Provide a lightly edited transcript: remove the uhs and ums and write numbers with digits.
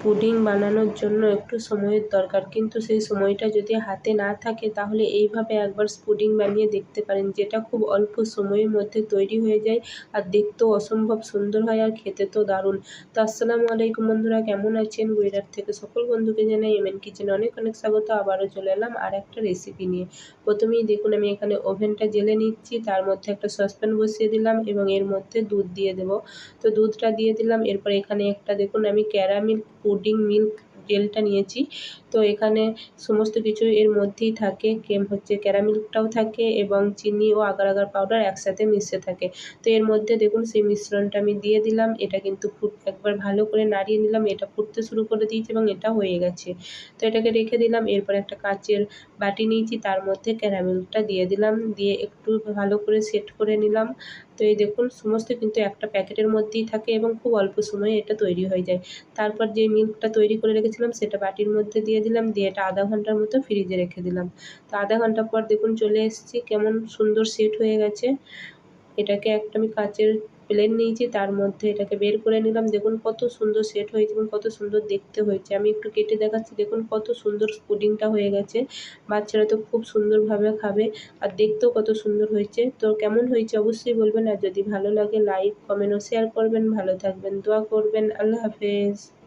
Pudding বানানোর জন্য একটু সময়ের দরকার, কিন্তু সেই সময়টা যদি হাতে না থাকে তাহলে এইভাবে একবার পুডিং বানিয়ে দেখতে পারেন, যেটা খুব অল্প সময়ের মধ্যে তৈরি হয়ে যায় আর দেখতেও অসম্ভব সুন্দর হয় আর খেতে তো দারুণ। তো আসসালামু আলাইকুম বন্ধুরা, কেমন আছেন? গুজরাট থেকে সকল বন্ধুকে জানাই এমএন কিচেনে অনেক অনেক স্বাগত। আবারও চলে এলাম আর একটা রেসিপি নিয়ে। প্রথমেই দেখুন আমি এখানে ওভেনটা জ্বেলে নিচ্ছি, তার মধ্যে একটা সসপ্যান বসিয়ে দিলাম এবং এর মধ্যে দুধ দিয়ে দেবো। তো দুধটা দিয়ে দিলাম। এরপর এখানে একটা দেখুন আমি ক্যারামেল পুডিং মিল্ক জেলটা নিয়েছি। তো এখানে সমস্ত কিছু এর মধ্যেই থাকে, ক্যারামেলটাও থাকে এবং চিনি ও আগার আগার পাউডার একসাথে মিশে থাকে। তো এর মধ্যে দেখুন সেই মিশ্রণটা আমি দিয়ে দিলাম। এটা কিন্তু একবার ভালো করে নাড়িয়ে নিলাম। এটা ফুটতে শুরু করে দিয়েছে এবং এটা হয়ে গেছে। তো এটাকে রেখে দিলাম। এরপর একটা কাঁচের বাটি নিয়েছি, তার মধ্যে ক্যারামেলটা দিয়ে দিলাম, দিয়ে একটু ভালো করে সেট করে নিলাম। তো এই দেখুন সমস্ত কিন্তু একটা প্যাকেটের মধ্যেই থাকে এবং খুব অল্প সময়ে এটা তৈরি হয়ে যায়। তারপর যে মিল্কটা তৈরি করে রেখেছিলাম সেটা বাটির মধ্যে দিয়ে দিলাম, দিয়ে এটা আধা ঘন্টার মতো ফ্রিজে রেখে দিলাম। তো আধা ঘন্টা পর দেখুন চলে এসেছি, কেমন সুন্দর সেট হয়ে গেছে। এটাকে একটা আমি কাচের প্লেট নিয়েছি, তার মধ্যে এটাকে বের করে নিলাম। দেখুন কত সুন্দর সেট হয়েছে এবং কত সুন্দর দেখতে হয়েছে। আমি একটু কেটে দেখাচ্ছি, দেখুন কত সুন্দর পুডিংটা হয়ে গেছে। বাচ্চারা তো খুব সুন্দরভাবে খাবে আর দেখতেও কত সুন্দর হয়েছে। তো কেমন হয়েছে অবশ্যই বলবেন, আর যদি ভালো লাগে লাইক, কমেন্ট ও শেয়ার করবেন। ভালো থাকবেন, দোয়া করবেন। আল্লাহ হাফেজ।